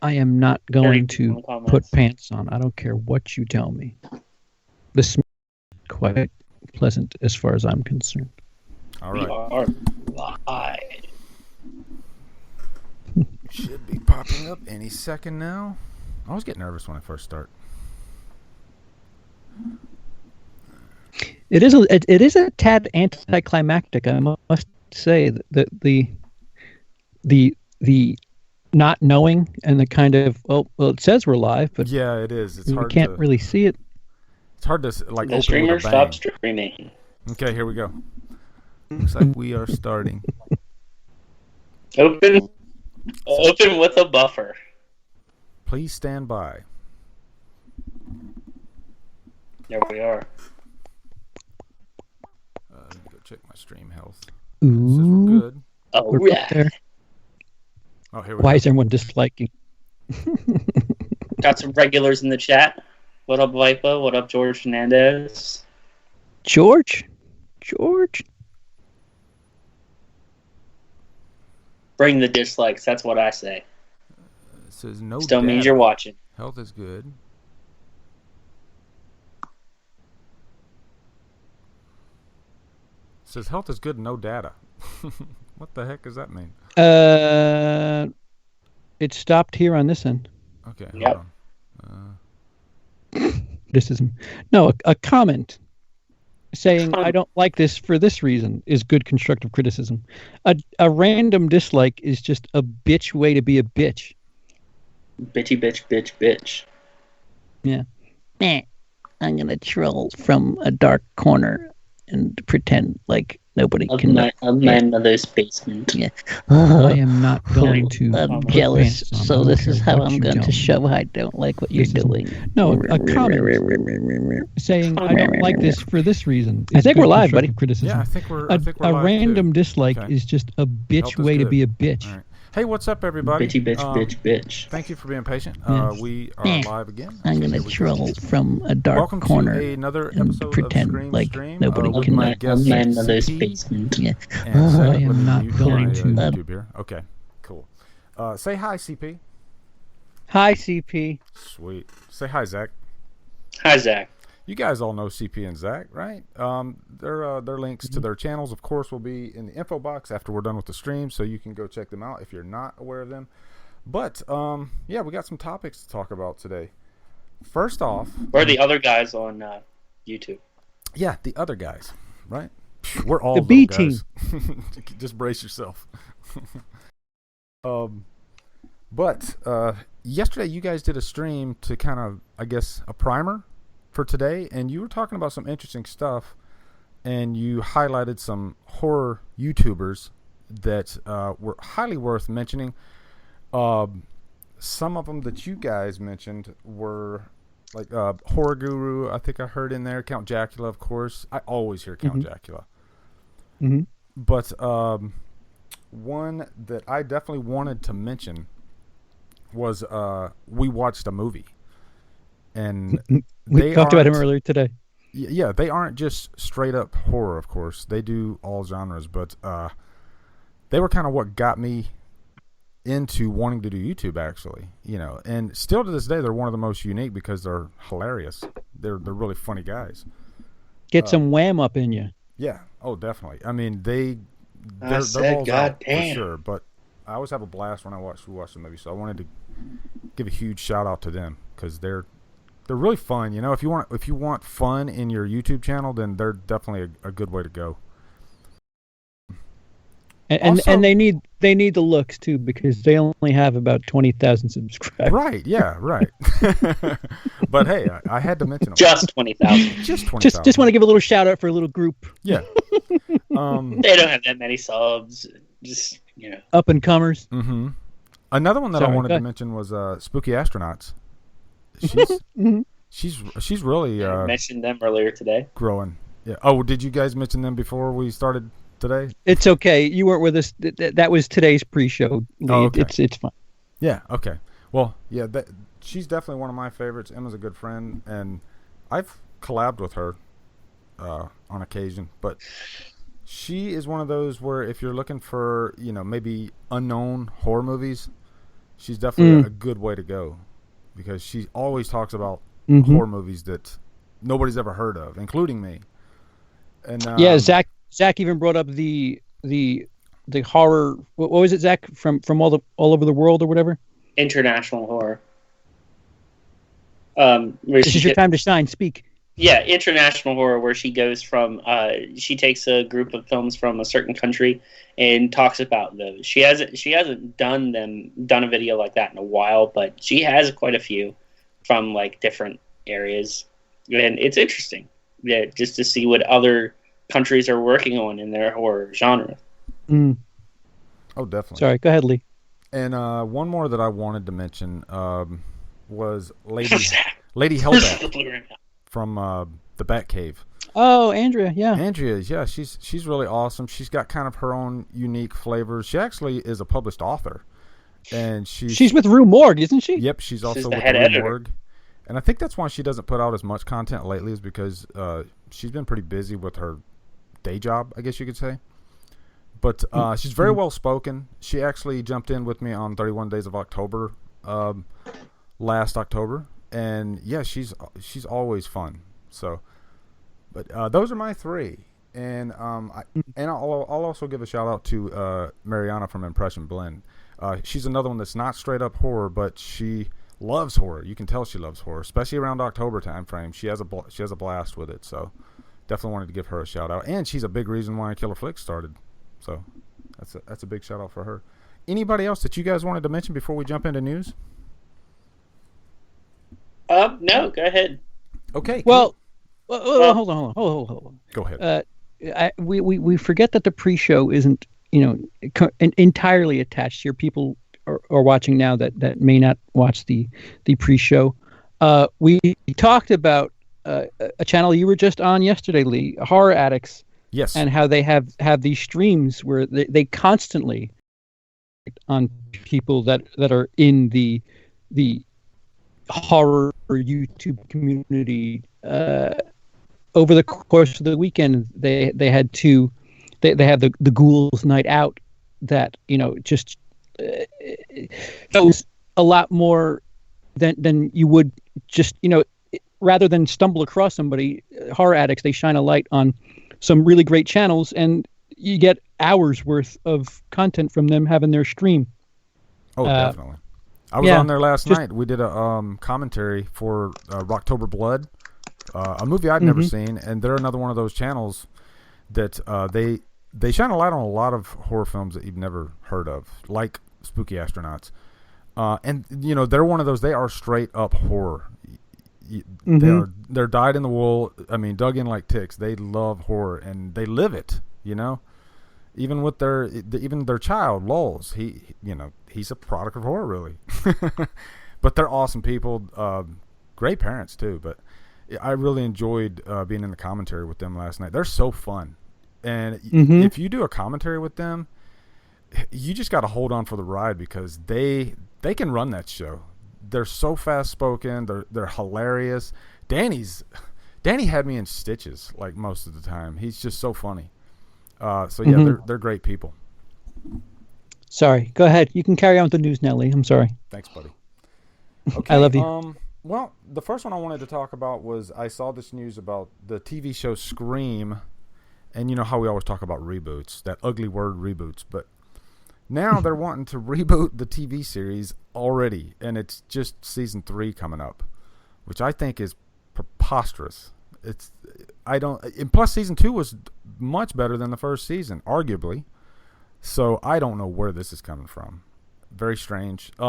I am not going to comments. put pants on. I don't care what you tell me. The smell is quite pleasant as far as I'm concerned. All We right. are live. Should be popping up any second now. I always get nervous when I first start. It is a tad anticlimactic, I must say. That the not knowing and the kind of well, it says we're live, but Yeah, it is. It's we hard can't to really see it. It's hard to like The open streamer with a bang. stopped streaming. Okay, here we go. Looks like we are starting. Open with a buffer. Please stand by. There we are. Let me go check my stream health. Ooh, This is real good. Oh we're yeah. up there. Oh, here we Why go. is everyone disliking? Got some regulars in the chat. What up, Vipa? What up, George Fernandez? George. Bring the dislikes. That's what I say. It says no Still data. means you're watching. Health is good. It says health is good, no data. What the heck does that mean? It stopped here on this end. Okay, hold Yep. on. Criticism. No, a comment saying I don't like this for this reason is good constructive criticism. A random dislike is just a bitch way to be a bitch. Bitchy bitch bitch bitch. Yeah. I'm gonna troll from a dark corner and pretend like nobody Of can. my mother's basement. Yeah. I am not going to. I'm put jealous, pants on. I so don't this is care how what I'm you going tell to me. show I don't like what you're This is- doing. No, a comment saying I don't like this for this reason. I think we're live, buddy. Criticism. Yeah, I think we're A live random too. dislike Okay. is just a bitch Health is way to good. be a bitch. All right. Hey, what's up, everybody? Bitchy bitch bitch bitch. Thank you for being patient. Yes. We are Yeah. live again. I'm Okay, going here to we go. troll from a dark Welcome corner. to another and episode pretend of Scream like Stream. nobody with can- my Of guest, my mother's CP. basement. Yeah. And Sarah, I let am me not mute going my, to- YouTube here. Okay, cool. Say hi, CP. Hi, CP. Sweet. Say hi, Zach. Hi, Zach. You guys all know CP and Zach, right? Their links to their channels, of course, will be in the info box after we're done with the stream, so you can go check them out if you're not aware of them. But yeah, we got some topics to talk about today. First off, We're the other guys on YouTube. yeah, the other guys, right? We're all The little B guys. Just brace yourself. But yesterday you guys did a stream to kind of, I guess, a primer for today, and you were talking about some interesting stuff, and you highlighted some horror YouTubers that were highly worth mentioning. Some of them that you guys mentioned were like Horror Guru, I think I heard in there, Count Jacula, of course. I always hear Count Jacula. Mm-hmm. But one that I definitely wanted to mention was we watched a movie, and We talked about him aren't- earlier today. Yeah, they aren't just straight up horror, of course. They do all genres, but they were kind of what got me into wanting to do YouTube, actually. You know, and still to this day, they're one of the most unique because they're hilarious. They're really funny guys. Get some wham up in you. Yeah. Oh, definitely. I mean, they're said, balls God out damn. for sure. But I always have a blast when we watch the movie, so I wanted to give a huge shout out to them because they're really fun. You know, if you want fun in your YouTube channel, then they're definitely a good way to go. And Also- and they need the looks too because they only have about 20,000 subscribers. Right? Yeah. Right. But hey, I had to mention them. Just 20,000. Just 20,000. Just want to give a little shout out for a little group, Yeah. They don't have that many subs. Just, you know. up and comers. Mm-hmm. Another one that I Sorry, wanted go to ahead. mention was Spooky Astronauts. She's Mhm. she's really I mentioned them earlier today. growing. Yeah. Oh, did you guys mention them before we started today? It's okay. You weren't with us. That was today's pre-show. Oh, okay. It's fine. Yeah. Okay. Well, yeah. She's definitely one of my favorites. Emma's a good friend, and I've collabed with her on occasion. But she is one of those where if you're looking for maybe unknown horror movies, She's definitely a good way to go because she always talks about horror movies that nobody's ever heard of, including me. And yeah, Zach even brought up the horror. What was it, Zach? From all over the world or whatever. International horror. This is your time to shine. Speak. Yeah, international horror, where she goes from, she takes a group of films from a certain country and talks about those. She hasn't done a video like that in a while, but she has quite a few from like different areas, and it's interesting, yeah, just to see what other countries are working on in their horror genre. Oh, definitely. Sorry, go ahead, Lee. And one more that I wanted to mention was Lady Hellbat from the Batcave. Oh, Andrea, yeah. Andrea, yeah, she's really awesome. She's got kind of her own unique flavors. She actually is a published author, and she's with Rue Morgue, isn't she? Yep, she's also with head Rue editor. Morgue. And I think that's why she doesn't put out as much content lately, is because she's been pretty busy with her day job, I guess you could say. But she's very well spoken. She actually jumped in with me on 31 Days of October last October, and yeah, she's always fun. So, but those are my three, and I'll also give a shout out to Mariana from Impression Blend. She's another one that's not straight up horror, but she loves horror. You can tell she loves horror, especially around October time frame. She has a blast with it. So, definitely wanted to give her a shout out, and she's a big reason why Killer Flicks started. So, that's a big shout out for her. Anybody else that you guys wanted to mention before we jump into news? No, go ahead. Okay. Cool. Well, hold on. Go ahead. We forget that the pre-show isn't, entirely attached here. People are watching now that may not watch the pre-show. We talked about a channel you were just on yesterday, Lee, Horror Addicts. Yes. And how they have these streams where they constantly on people that are in the horror YouTube community. Over the course of the weekend, they have the Ghouls Night Out that just shows a lot more than you would just rather than stumble across somebody. Horror Addicts, they shine a light on some really great channels, and you get hours worth of content from them having their stream. Oh, definitely. I was on there last night. We did a commentary for Rocktober Blood, a movie I'd never seen, and they're another one of those channels that they shine a light on a lot of horror films that you've never heard of, like Spooky Astronauts. And they're one of those. They are straight up horror. They're dyed in the wool. I mean, dug in like ticks. They love horror and they live it. Even with their child Lulz, he's a product of horror, really. But they're awesome people, great parents too. But I really enjoyed being in the commentary with them last night. They're so fun, and if you do a commentary with them, you just got to hold on for the ride because they can run that show. They're so fast spoken. They're hilarious. Danny had me in stitches like most of the time. He's just so funny. So yeah, they're great people. Sorry, go ahead. You can carry on with the news now, Lee. I'm sorry. Thanks, buddy. Okay, I love you. Well, the first one I wanted to talk about was I saw this news about the TV show Scream, and you know how we always talk about reboots, that ugly word reboots, but now they're wanting to reboot the TV series already, and it's just season 3 coming up, which I think is preposterous. And plus season 2 was much better than the first season, arguably. So I don't know where this is coming from. Very strange. What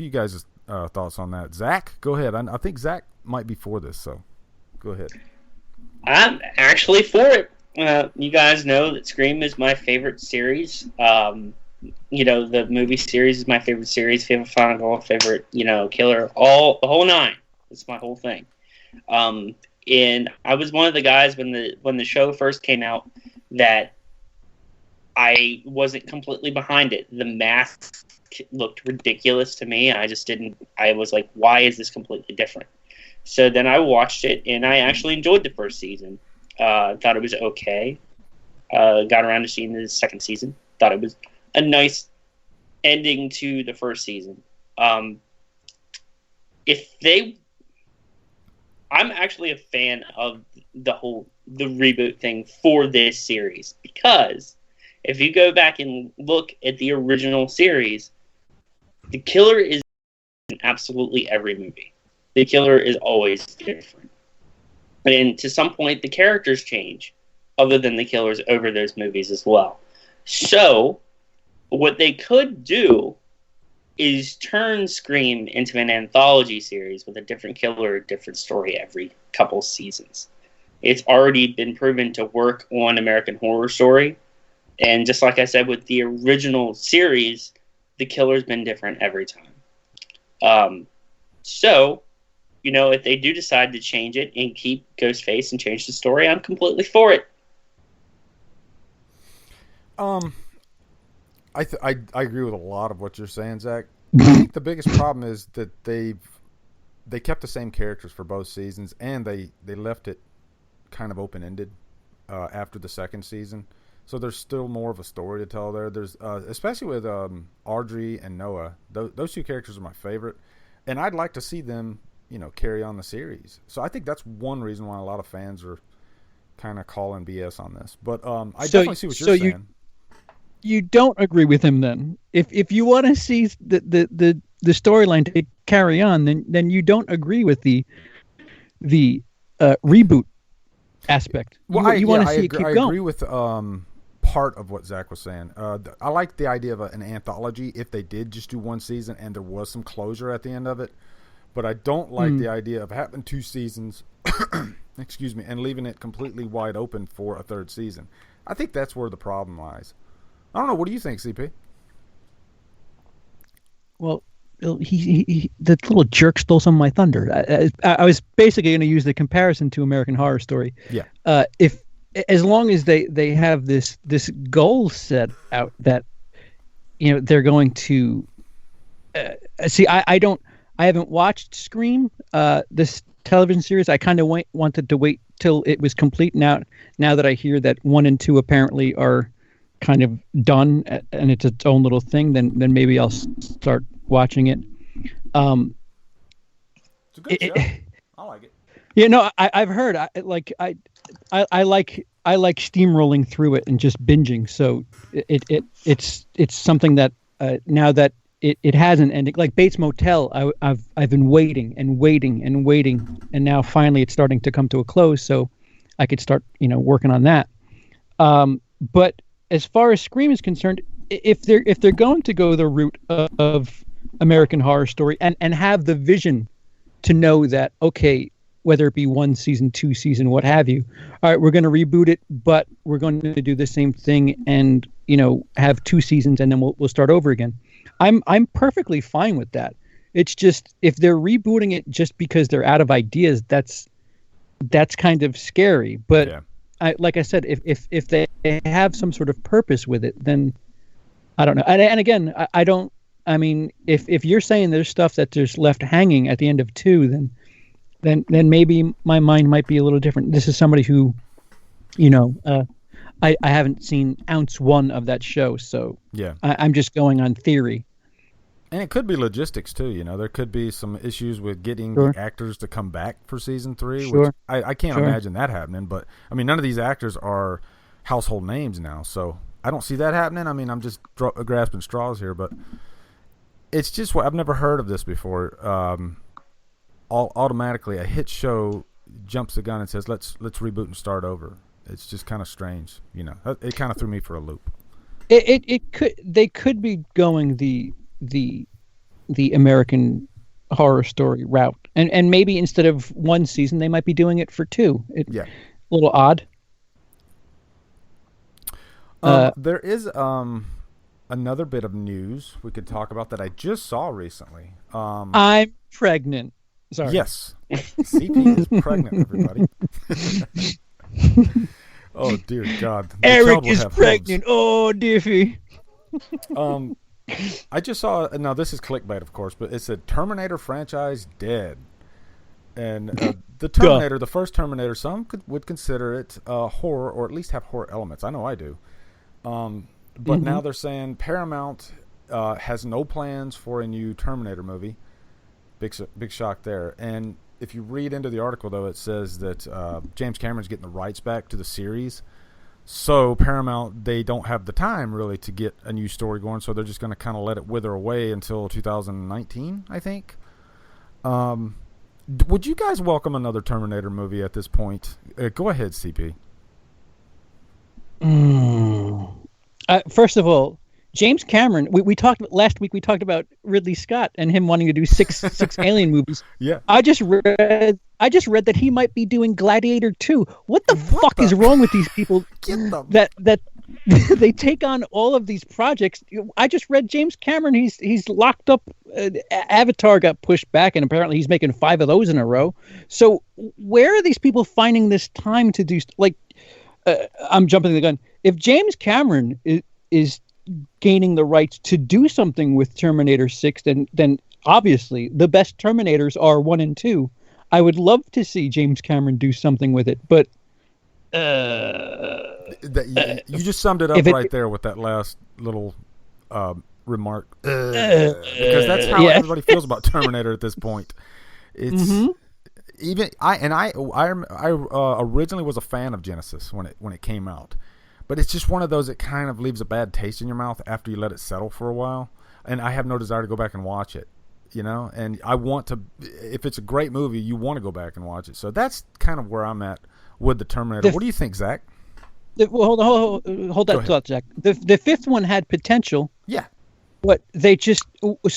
are you guys' thoughts on that? Zach, go ahead. I think Zach might be for this, so go ahead. I'm actually for it. You guys know that Scream is my favorite series. The movie series is my favorite series. Favorite Final Girl, favorite, killer, the whole nine. It's my whole thing. And I was one of the guys when the show first came out that I wasn't completely behind it. The mask looked ridiculous to me. I just didn't. I was like, why is this completely different? So then I watched it, and I actually enjoyed the first season. Thought it was okay. Got around to seeing the second season. Thought it was a nice ending to the first season. If they, I'm actually a fan of the reboot thing for this series, because if you go back and look at the original series, the killer is in absolutely every movie. The killer is always different. And to some point, the characters change, other than the killers over those movies as well. So, what they could do is turn Scream into an anthology series with a different killer, a different story every couple seasons. It's already been proven to work on American Horror Story. And just like I said with the original series, the killer's been different every time. So, you know, if they do decide to change it and keep Ghostface and change the story, I'm completely for it. I agree with a lot of what you're saying, Zach. I think the biggest problem is that they kept the same characters for both seasons, and they left it kind of open-ended after the second season. So there's still more of a story to tell there. There's especially with Audrey and Noah. Those two characters are my favorite, and I'd like to see them, you know, carry on the series. So I think that's one reason why a lot of fans are kind of calling BS on this. But I definitely see what you're saying. You don't agree with him then. If you want to see the storyline to carry on, then you don't agree with the reboot aspect. Well, you want to see it keep going. I agree with part of what Zach was saying. I like the idea of an anthology if they did just do one season and there was some closure at the end of it. But I don't like the idea of having two seasons, excuse me, and leaving it completely wide open for a third season. I think that's where the problem lies. I don't know. What do you think, CP? Well, he the little jerk stole some of my thunder. I was basically going to use the comparison to American Horror Story. Yeah. If as long as they have this goal set out that, you know, they're going to see. I haven't watched Scream, this television series. I kind of wanted to wait till it was complete. Now that I hear that 1 and 2 apparently are kind of done and it's its own little thing, then maybe I'll start watching it. It's a good show. I like it. Yeah, no, I've heard. I like steamrolling through it and just binging. So it's something that now that it has an ending, like Bates Motel. I've been waiting and waiting and waiting, and now finally it's starting to come to a close. So I could start, you know, working on that. But as far as Scream is concerned, if they're going to go the route of American Horror Story and have the vision to know that, okay, whether it be 1 season, 2 season, what have you, all right, we're going to reboot it, but we're going to do the same thing and, you know, have 2 seasons and then we'll start over again. I'm perfectly fine with that. It's just if they're rebooting it just because they're out of ideas, that's kind of scary. But yeah. Like I said, if they have some sort of purpose with it, then I don't know. And again, I don't. I mean, if you're saying there's stuff that there's left hanging at the end of 2, then maybe my mind might be a little different. This is somebody who, you know, I haven't seen ounce 1 of that show, so yeah, I'm just going on theory. And it could be logistics too. You know, there could be some issues with getting Sure. the actors to come back for season 3. Sure. Which I can't Sure. imagine that happening. But I mean, none of these actors are household names now, so I don't see that happening. I mean, I'm just grasping straws here, but it's just what I've never heard of this before. Automatically, a hit show jumps the gun and says, "Let's reboot and start over." It's just kind of strange, you know. It kind of threw me for a loop. They could be going the American Horror Story route, and maybe instead of 1 season, they might be doing it for 2. Yeah, a little odd. There is another bit of news we could talk about that I just saw recently. I'm pregnant. Sorry. Yes, CP is pregnant, everybody. Oh dear God! The Eric is pregnant. Oh, Diffie. I just saw. Now this is clickbait, of course, but it's a Terminator franchise dead, and the Terminator, the first Terminator, some would consider it horror, or at least have horror elements. I know I do. But now they're saying Paramount has no plans for a new Terminator movie. Big shock there. And if you read into the article, though, it says that James Cameron's getting the rights back to the series. So Paramount, they don't have the time really to get a new story going, so they're just going to kind of let it wither away until 2019, I think. Would you guys welcome another Terminator movie at this point? Go ahead, CP. First of all, James Cameron. We talked last week. We talked about Ridley Scott and him wanting to do six alien movies. Yeah. I just read that he might be doing Gladiator 2. What the fuck is wrong with these people? That they take on all of these projects. I just read James Cameron. He's locked up. Avatar got pushed back, and apparently he's making 5 of those in a row. So where are these people finding this time to do? I'm jumping the gun. If James Cameron is gaining the rights to do something with Terminator 6, then obviously the best Terminators are 1 and 2. I would love to see James Cameron do something with it, but you just summed it up right there with that last little remark, because that's how everybody feels about Terminator at this point. It's even I originally was a fan of Genesis when it came out. But it's just one of those that kind of leaves a bad taste in your mouth after you let it settle for a while. And I have no desire to go back and watch it, you know? And I want to, if it's a great movie, you want to go back and watch it. So that's kind of where I'm at with the Terminator. What do you think, Zach? Well, hold that thought, Zach. The fifth one had potential. Yeah. But they just,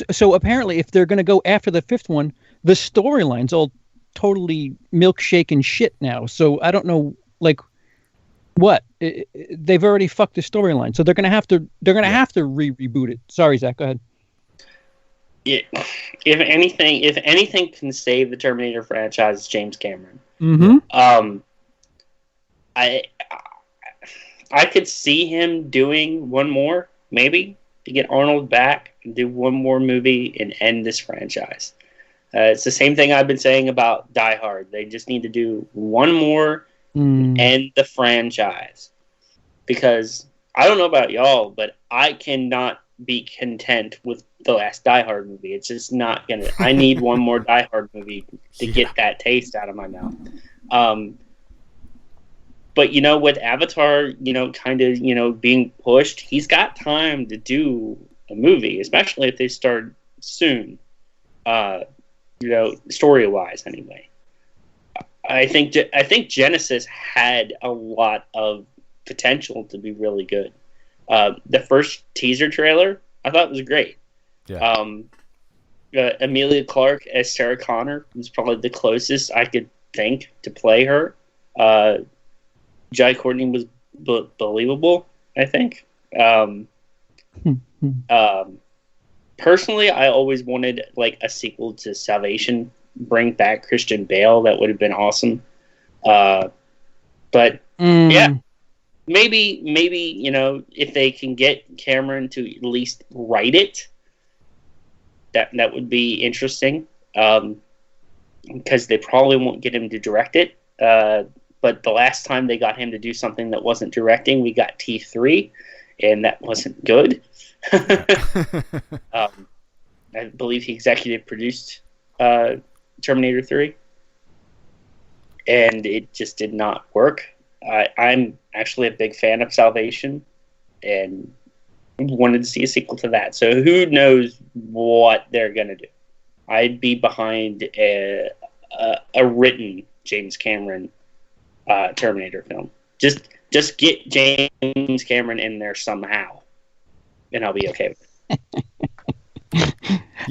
so apparently if they're going to go after the fifth one, the storyline's all totally milkshake and shit now. So I don't know, what they've already fucked the storyline, so they're gonna have to reboot it. Sorry, Zach, go ahead. Yeah, if anything can save the Terminator franchise, it's James Cameron. I could see him doing one more, maybe to get Arnold back and do one more movie and end this franchise. It's the same thing I've been saying about Die Hard. They just need to do one more. And the franchise, because I don't know about y'all, but I cannot be content with the last Die Hard movie. It's just not gonna. I need one more Die Hard movie to get that taste out of my mouth. But with Avatar, kind of being pushed, he's got time to do a movie, especially if they start soon. Story wise, anyway. I think Genesis had a lot of potential to be really good. The first teaser trailer I thought was great. Yeah. Emilia Clarke as Sarah Connor was probably the closest I could think to play her. Jai Courtney was believable, I think. Personally, I always wanted a sequel to Salvation. Bring back Christian Bale. That would have been awesome. But yeah, maybe if they can get Cameron to at least write it, that would be interesting. Because they probably won't get him to direct it. But the last time they got him to do something that wasn't directing, we got T3, and that wasn't good. I believe he executive produced Terminator 3, and it just did not work. I'm actually a big fan of Salvation and wanted to see a sequel to that. So who knows what they're going to do. I'd be behind a written James Cameron Terminator film. Just get James Cameron in there somehow, and I'll be okay with it.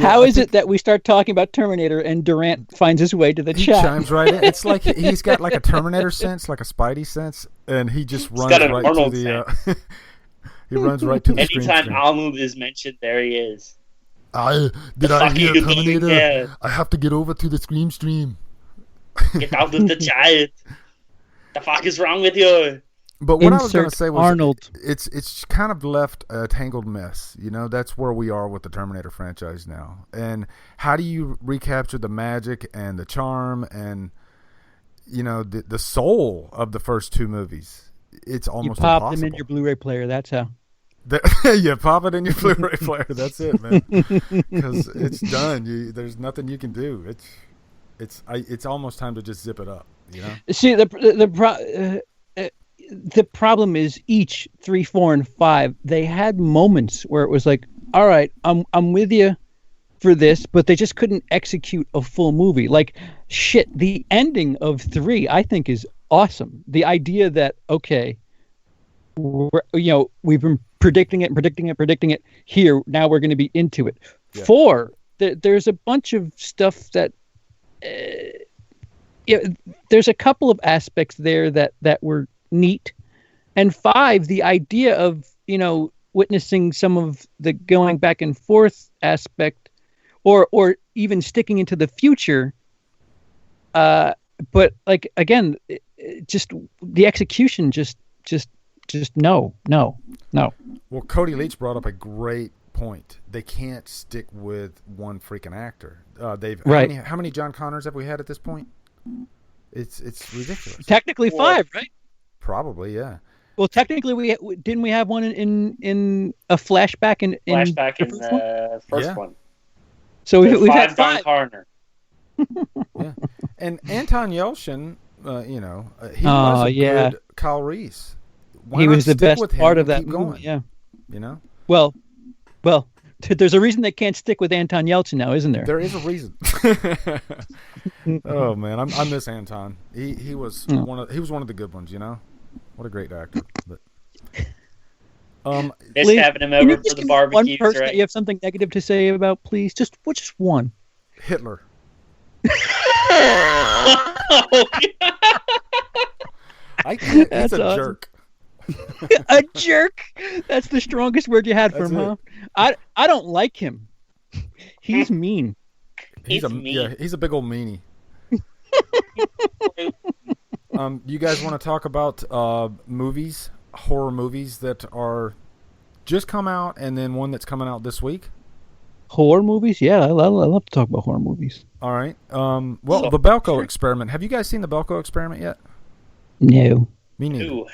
How is it that we start talking about Terminator and Durant finds his way to the chat? He chimes right in. It's like he's got a Terminator sense, like a Spidey sense, and he just runs right to the. He runs right to the screen. Anytime Arnold is mentioned, there he is. I hear Terminator? I have to get over to the stream. Get out of the chat. The fuck is wrong with you? But what I was going to say was, Arnold. It's kind of left a tangled mess. That's where we are with the Terminator franchise now. And how do you recapture the magic and the charm and the soul of the first two movies? It's almost impossible. You pop them in your Blu-ray player. That's how. You pop it in your Blu-ray player. That's it, man. Because it's done. There's nothing you can do. It's almost time to just zip it up. You know. See, the problem is each 3, 4, and 5. They had moments where it was like, all right, I'm with you for this, but they just couldn't execute a full movie. Like, shit, the ending of 3, I think, is awesome. The idea that, okay, we've been predicting it. Here, now we're going to be into it. Yeah. 4, there's a bunch of stuff that, there's a couple of aspects there that were neat. And 5, the idea of, witnessing some of the going back and forth aspect, or even sticking into the future. But like, again, just the execution, just no. Well, Cody Leach brought up a great point. They can't stick with one freaking actor. Right. How many John Connors have we had at this point? It's ridiculous. Technically 5, right? Probably, yeah. Well, technically, we have one in a flashback in the first one. So we've had 5. John Connor. Yeah, and Anton Yelchin, he was a good Kyle Reese. Why he was the best part of that movie. Yeah. Well, there's a reason they can't stick with Anton Yelchin now, isn't there? There is a reason. Oh man, I miss Anton. He was one of the good ones. What a great actor. But just having him over for the barbecue. One person that you have something negative to say about, please, just one. Hitler. He's a jerk. A jerk. That's the strongest word you had for him, huh? I don't like him. He's mean. He's a big old meanie. You guys want to talk about horror movies that are just come out, and then one that's coming out this week? Horror movies? Yeah, I love to talk about horror movies. All right. The Belko Experiment. Have you guys seen the Belko Experiment yet? No. Me neither.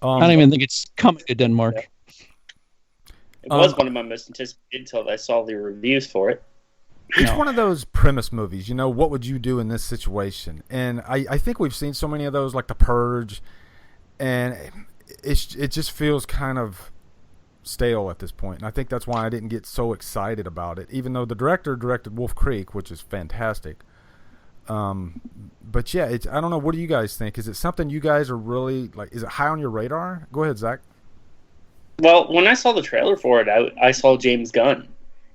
I don't even think it's coming to Denmark. Yeah. It was one of my most anticipated until I saw the reviews for it. It's one of those premise movies, what would you do in this situation? And I think we've seen so many of those, like The Purge, and it just feels kind of stale at this point. And I think that's why I didn't get so excited about it, even though the director directed Wolf Creek, which is fantastic. But yeah, I don't know. What do you guys think? Is it something you guys are really like? Is it high on your radar? Go ahead, Zach. Well, when I saw the trailer for it, I saw James Gunn,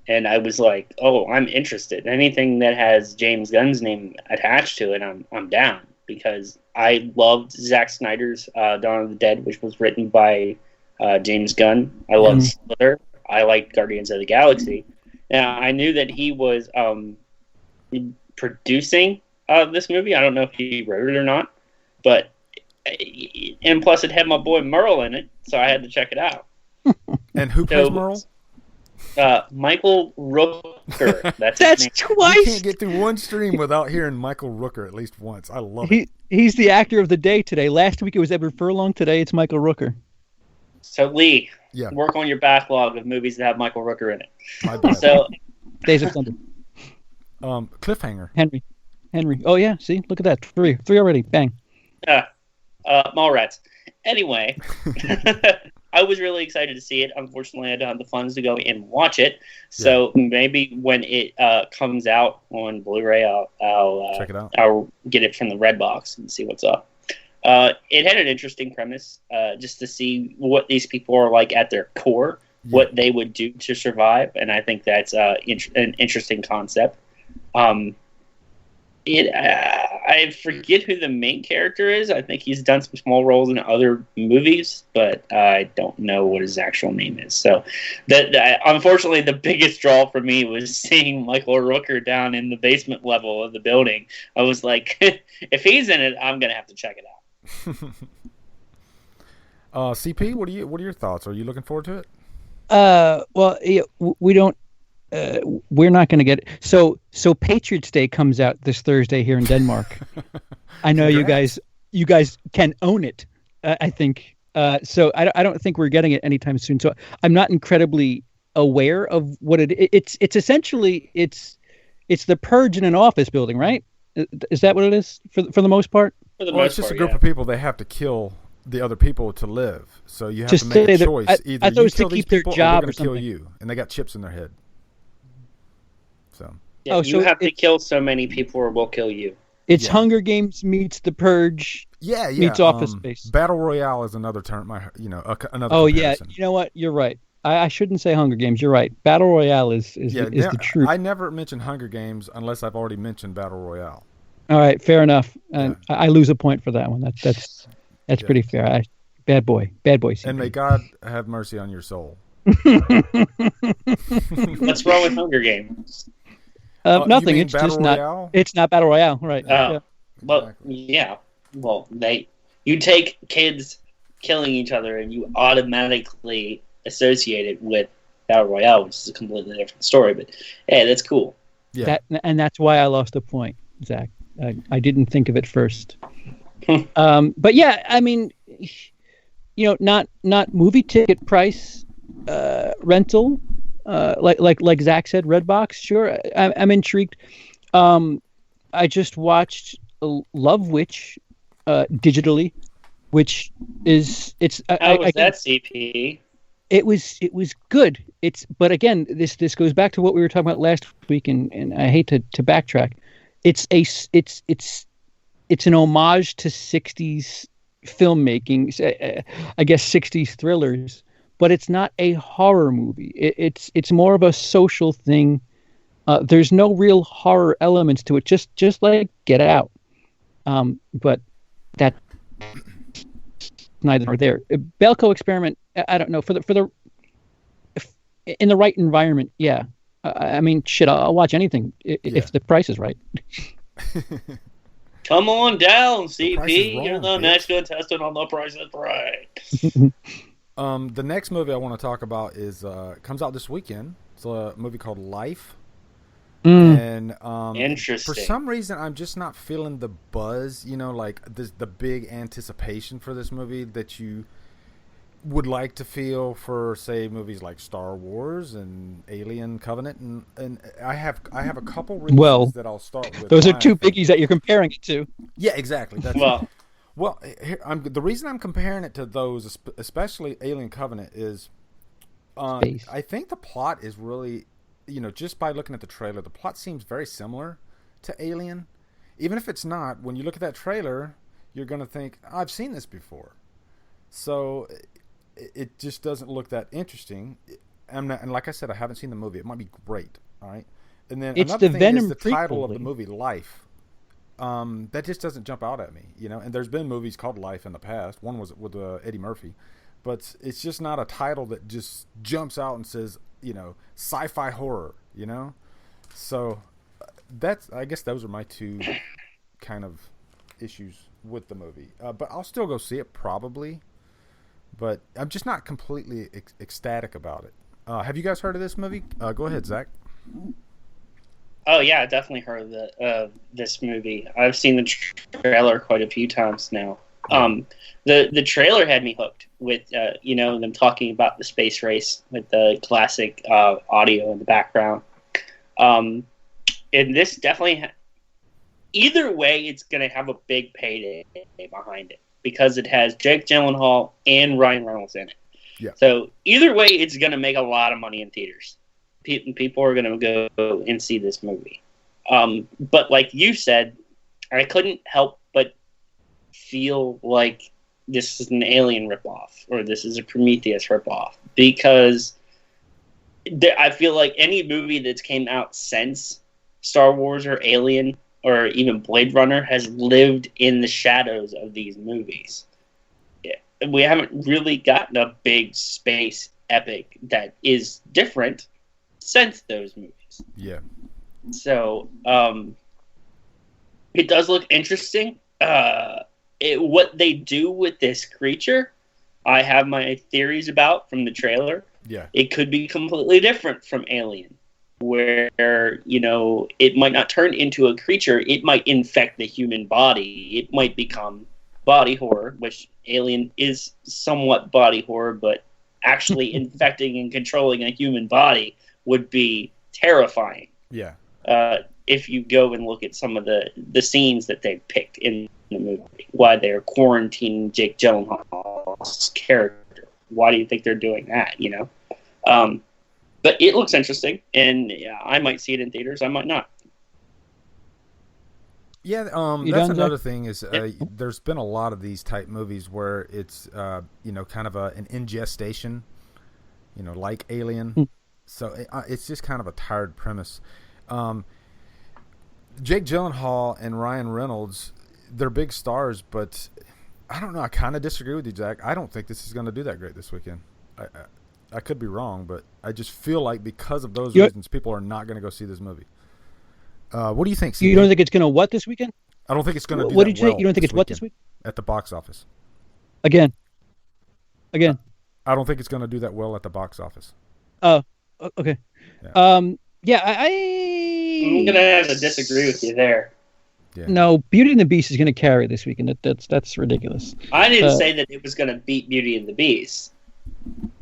and I was like, "Oh, I'm interested. Anything that has James Gunn's name attached to it, I'm down." Because I loved Zack Snyder's Dawn of the Dead, which was written by James Gunn. I love Slither. I like Guardians of the Galaxy. Now, I knew that he was producing this movie. I don't know if he wrote it or not, and plus it had my boy Merle in it, so I had to check it out. And who plays Merle? Michael Rooker. That's twice. You can't get through one stream without hearing Michael Rooker at least once. I love it. He's the actor of the day today. Last week it was Edward Furlong. Today it's Michael Rooker. So Lee, work on your backlog of movies that have Michael Rooker in it. My bad. So Days of Thunder. Cliffhanger. Henry. Oh yeah, see, look at that. Three already. Bang. Mallrats. Anyway, I was really excited to see it. Unfortunately, I don't have the funds to go and watch it. So maybe when it comes out on Blu-ray, I'll check it out. I'll get it from the Redbox and see what's up. It had an interesting premise, just to see what these people are like at their core, what they would do to survive, and I think that's an interesting concept. I forget who the main character is. I think he's done some small roles in other movies, but I don't know what his actual name is. So, unfortunately, the biggest draw for me was seeing Michael Rooker down in the basement level of the building. I was like, if he's in it, I'm gonna have to check it out. CP, what are your thoughts? Are you looking forward to it? Well, we don't. We're not going to get it. So Patriots Day comes out this Thursday here in Denmark. I know you guys can own it. I think So I don't think we're getting it anytime soon. So I'm not incredibly aware of what it's essentially it's the purge in an office building, right? Is that what it is for the most part? For the Well, most it's just part, a group yeah. of people. They have to kill the other people to live. So you have Just to make say a that- choice. I Either thought it you was to kill these keep their people, or job we're or going to kill something. you. And they got chips in their head. So Yeah, Oh, you so have to it's- kill so many people or we'll kill you. It's Yeah. Hunger Games meets the Purge. yeah. Meets Office Space. Battle Royale is another term. Another Oh comparison. yeah, you know what? You're right. I shouldn't say Hunger Games. You're right. Battle Royale is Yeah, the truth. I never mention Hunger Games unless I've already mentioned Battle Royale. All right, fair enough. And I lose a point for that one. That's Yeah. pretty fair. Bad boy. CP. And may God have mercy on your soul. What's wrong with Hunger Games? You Nothing. mean It's Battle just Royale? It's not Battle Royale, right? Oh. Yeah. Well, Exactly. yeah. Well, you take kids killing each other and you automatically associate it with Battle Royale, which is a completely different story. But hey, that's cool. Yeah. And that's why I lost a point, Zach. I didn't think of it first. But yeah, I mean, not movie ticket price rental, like Zach said, Redbox. Sure, I'm intrigued. I just watched Love Witch digitally, which is How was that, CP? It was good. But again, this goes back to what we were talking about last week, and I hate to backtrack. It's an homage to 60s filmmaking, I guess 60s thrillers, but it's not a horror movie. It's more of a social thing. There's no real horror elements to it, just like Get Out. But that neither nor there. Belko Experiment, I don't know, in the right environment, yeah. I mean, shit, I'll watch anything if the price is right. Come on down, Price is CP. Wrong, You're the bitch. next contestant on The Price is Right. The next movie I want to talk about is comes out this weekend. It's a movie called Life. And Interesting. for some reason, I'm just not feeling the buzz. Like the big anticipation for this movie that you would like to feel for, say, movies like Star Wars and Alien Covenant, and I have a couple reasons that I'll start with. Those are why two I think- biggies that you're comparing it to. Yeah, exactly. That's Well, the reason I'm comparing it to those, especially Alien Covenant, is Space. I think the plot is really, just by looking at the trailer, the plot seems very similar to Alien. Even if it's not, when you look at that trailer, you're going to think, I've seen this before. So it just doesn't look that interesting. And like I said, I haven't seen the movie. It might be great, all right? And then It's another the thing Venom is the title of prequel, the movie, Life. That just doesn't jump out at me, And there's been movies called Life in the past. One was with Eddie Murphy, but it's just not a title that just jumps out and says, sci-fi horror, So I guess those are my two kind of issues with the movie. But I'll still go see it probably, but I'm just not completely ecstatic about it. Have you guys heard of this movie? Go ahead, Zach. oh yeah, I definitely heard of this movie. I've seen the trailer quite a few times now. The trailer had me hooked with them talking about the space race with the classic audio in the background. And this definitely, either way, it's going to have a big payday behind it because it has Jake Gyllenhaal and Ryan Reynolds in it. Yeah. So either way, it's going to make a lot of money in theaters. People are going to go and see this movie. But like you said, I couldn't help but feel like this is an Alien ripoff or this is a Prometheus ripoff because I feel like any movie that's came out since Star Wars or Alien or even Blade Runner has lived in the shadows of these movies. We haven't really gotten a big space epic that is different since those movies. Yeah. So, it does look interesting. What they do with this creature, I have my theories about from the trailer. Yeah. It could be completely different from Alien, where, it might not turn into a creature. It might infect the human body. It might become body horror, which Alien is somewhat body horror, but actually infecting and controlling a human body would be terrifying. Yeah. If you go and look at some of the scenes that they picked in the movie, why they're quarantining Jake Gyllenhaal's character. Why do you think they're doing that, you know? But it looks interesting, and I might see it in theaters, I might not. Yeah, that's another thing is there's been a lot of these type movies where it's, kind of an ingestation, like Alien. So it's just kind of a tired premise. Jake Gyllenhaal and Ryan Reynolds, they're big stars, but I don't know. I kind of disagree with you, Jack. I don't think this is going to do that great this weekend. I could be wrong, but I just feel like because of those reasons, people are not going to go see this movie. What do you think, Steve? You don't think it's going to what this weekend? I don't think it's going to do what that did you say? You don't think it's what this week? At the box office. Again. I don't think it's going to do that well at the box office. Oh, okay. Yeah. I'm going to have to disagree with you there. Yeah. No, Beauty and the Beast is going to carry this weekend. That's ridiculous. I didn't say that it was going to beat Beauty and the Beast.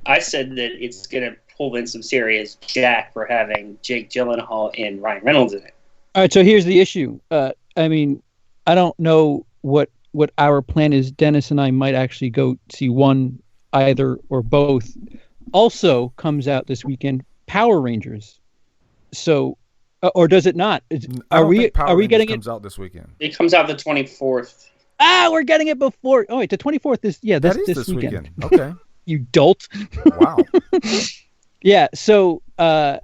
I said that it's going to pull in some serious jack for having Jake Gyllenhaal and Ryan Reynolds in it. All right, so here's the issue. I don't know what our plan is. Dennis and I might actually go see one, either, or both. Also comes out this weekend, Power Rangers. So, or does it not? Are we getting it? Comes out this weekend. It comes out the 24th. We're getting it before. Oh wait, the 24th is that's this weekend. Okay. You dolt. Wow. Yeah. So I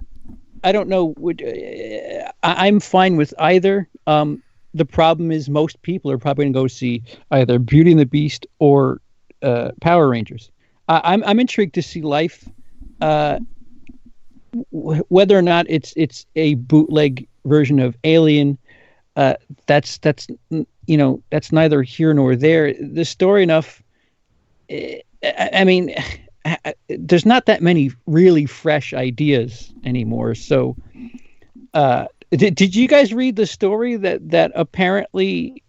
don't know. I'm fine with either. The problem is most people are probably going to go see either Beauty and the Beast or Power Rangers. I'm intrigued to see Life. Whether or not it's a bootleg version of Alien, that's neither here nor there. The story enough. There's not that many really fresh ideas anymore. So, did you guys read the story that apparently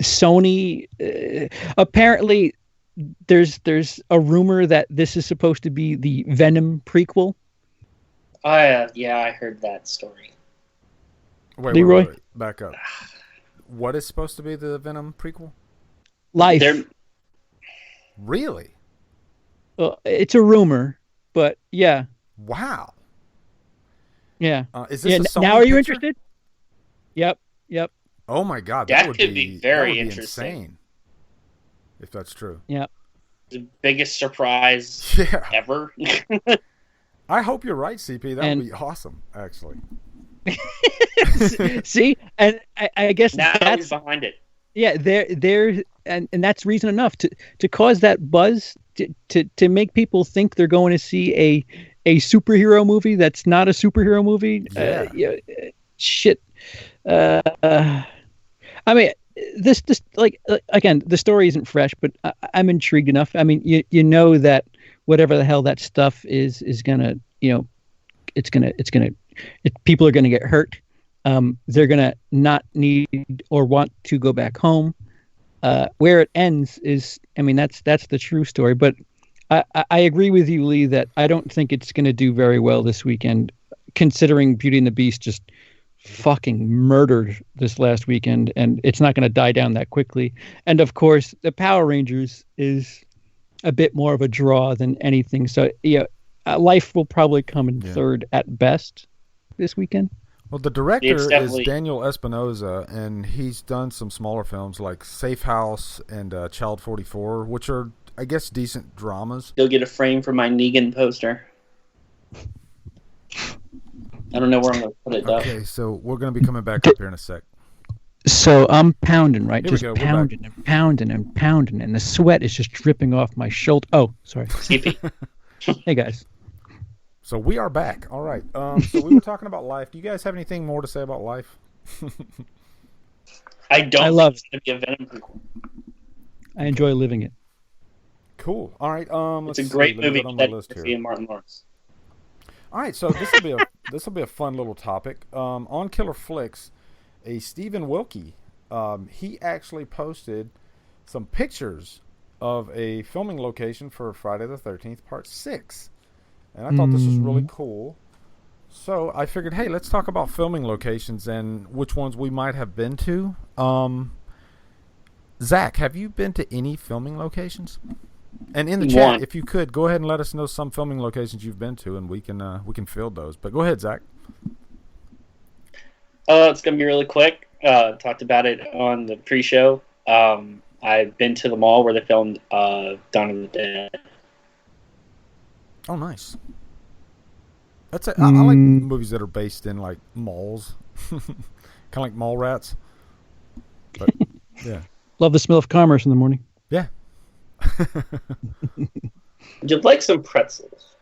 Sony apparently there's a rumor that this is supposed to be the Venom prequel? Yeah, I heard that story. Leroy? Wait, back up. What is supposed to be the Venom prequel? Life. Really? It's a rumor, but yeah. Wow. Yeah. Is this a Sony now are you picture? interested? Yep. Oh my God, that would could be very interesting. Insane, if that's true. Yeah. The biggest surprise ever. I hope you're right, CP. That would be awesome, actually. See, and I guess now that's behind it. Yeah, and that's reason enough to cause that buzz to make people think they're going to see a superhero movie that's not a superhero movie. Yeah. Shit. This like again, the story isn't fresh, but I'm intrigued enough. I mean, you know that whatever the hell that stuff is gonna, people are gonna get hurt. They're gonna not need or want to go back home. Where it ends is, that's the true story. But I agree with you, Lee, that I don't think it's gonna do very well this weekend, considering Beauty and the Beast just fucking murdered this last weekend, and it's not going to die down that quickly. And of course, the Power Rangers is a bit more of a draw than anything. So Life will probably come in third at best this weekend. Well, the director is Daniel Espinosa, and he's done some smaller films like Safe House and Child 44, which are, I guess, decent dramas. You'll get a frame for my Negan poster. I don't know where I'm going to put it, though. Okay, so we're going to be coming back up here in a sec. So I'm pounding, right? Here just we go. pounding and pounding and pounding, and the sweat is just dripping off my shoulder. Oh, sorry. CP. Hey, guys. So we are back. All right. So we were talking about Life. Do you guys have anything more to say about Life? I love it's going to be a Venom prequel. I enjoy living it. Cool. All right. It's a great movie with Eddie Murphy and Martin Lawrence. All right, so this will be a fun little topic. On Killer Flicks, a Stephen Wilkie he actually posted some pictures of a filming location for Friday the 13th Part 6. And I thought this was really cool. So I figured, hey, let's talk about filming locations and which ones we might have been to. Zach, have you been to any filming locations? And in the chat, if you could, go ahead and let us know some filming locations you've been to, and we can field those. But go ahead, Zach. It's gonna be really quick. Talked about it on the pre-show. I've been to the mall where they filmed Dawn of the Dead. Oh, nice. I like movies that are based in like malls, kind of like mall rats. But yeah, love the smell of commerce in the morning. Yeah. Would you like some pretzels?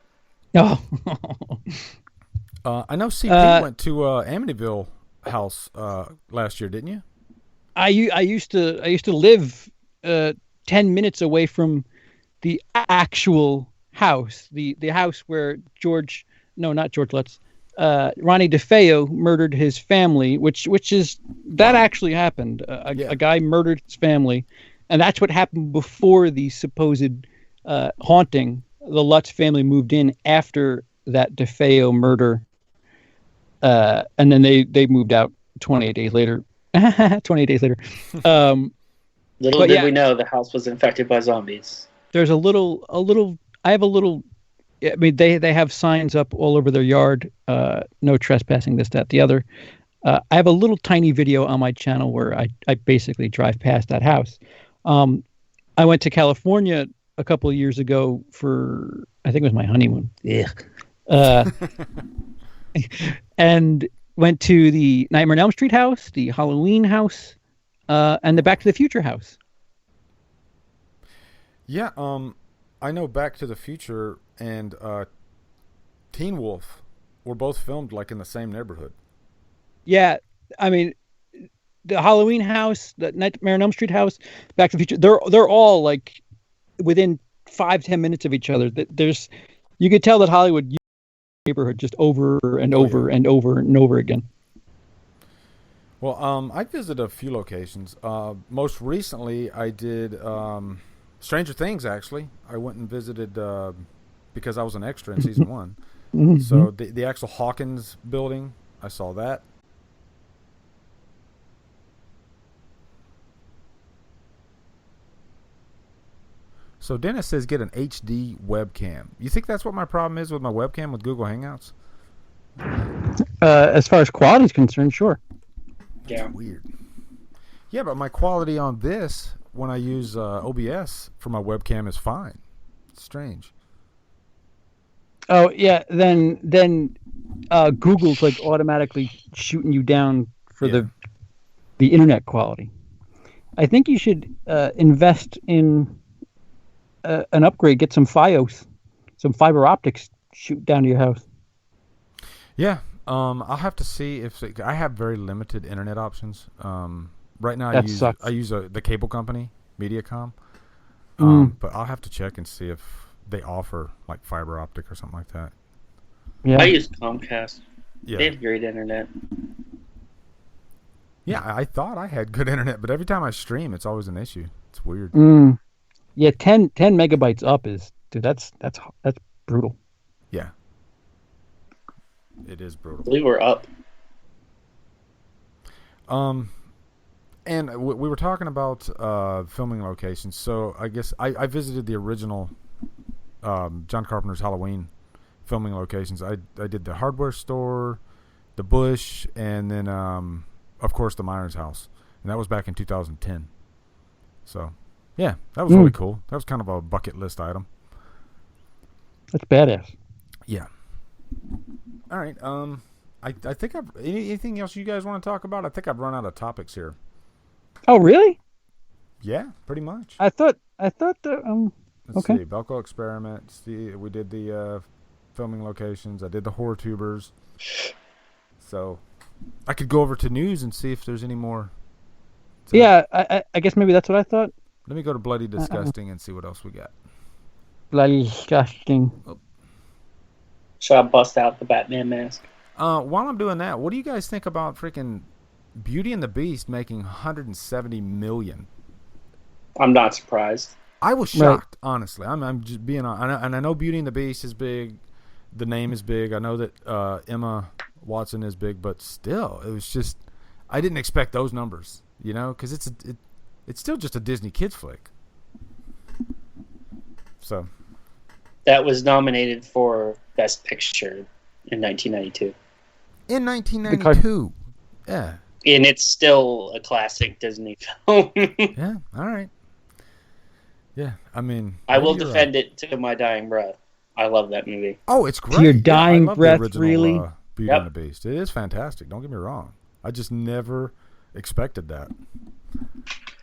Oh. I know CP went to Amityville House last year, didn't you? I used to live 10 minutes away from the actual house, the house where not George Lutz, Ronnie DeFeo murdered his family, which actually happened. A guy murdered his family, and that's what happened before the supposed haunting. The Lutz family moved in after that DeFeo murder, and then they moved out 28 days later. 28 days later. Little did we know the house was infected by zombies. There's a little. I have a little. I mean, they have signs up all over their yard. No trespassing, this, that, the other. I have a little tiny video on my channel where I basically drive past that house. I went to California a couple of years ago for, I think it was my honeymoon. Yeah. And went to the Nightmare on Elm Street house, the Halloween house, and the Back to the Future house. Yeah, I know Back to the Future and Teen Wolf were both filmed like in the same neighborhood. Yeah, I mean, the Halloween house, the Nightmare on Elm Street house, Back to the Future, they're all like within 5-10 minutes of each other. You could tell that Hollywood used the neighborhood just over and over and over and over again. Well, I visited a few locations. Most recently, I did Stranger Things. Actually, I went and visited because I was an extra in season 1. Mm-hmm. So the actual Hawkins building, I saw that. So Dennis says get an HD webcam. You think that's what my problem is with my webcam with Google Hangouts? As far as quality is concerned, sure. Yeah. That's weird. Yeah, but my quality on this when I use OBS for my webcam is fine. It's strange. Oh yeah, then Google's like automatically shooting you down for the internet quality. I think you should invest in an upgrade. Get some FiOS, some fiber optics, shoot down to your house. Yeah, I'll have to see if I have very limited internet options. Right now, I use the cable company, Mediacom, but I'll have to check and see if they offer like fiber optic or something like that. Yeah, I use Comcast. Yeah, they have great internet. Yeah, I thought I had good internet, but every time I stream, it's always an issue. It's weird. Yeah, 10 megabytes up is, dude. That's brutal. Yeah, it is brutal. We were up. And we were talking about filming locations. So I guess I visited the original John Carpenter's Halloween filming locations. I did the hardware store, the Bush, and then of course the Myers house, and that was back in 2010. So yeah, that was really cool. That was kind of a bucket list item. That's badass. Yeah. All right. I think anything else you guys want to talk about? I think I've run out of topics here. Oh really? Yeah, pretty much. I thought that Let's okay. see, Belko Experiment. We did the filming locations. I did the horror tubers. So I could go over to news and see if there's any more. Yeah, I guess maybe that's what I thought. Let me go to Bloody Disgusting and see what else we got. Bloody Disgusting. Oh. Should I bust out the Batman mask? While I'm doing that, what do you guys think about freaking Beauty and the Beast making 170 million. I'm not surprised. I was shocked, honestly. I'm just being honest. And I know Beauty and the Beast is big. The name is big. I know that Emma Watson is big, but still, it was just I didn't expect those numbers, because it's still just a Disney kids flick. So that was nominated for Best Picture in 1992. In 1992, yeah. And it's still a classic Disney film. Yeah, all right. Yeah, I mean, I will defend it to my dying breath. I love that movie. Oh, it's great. To your dying breath, the original, really? Beauty and the Beast. It is fantastic. Don't get me wrong. I just never expected that.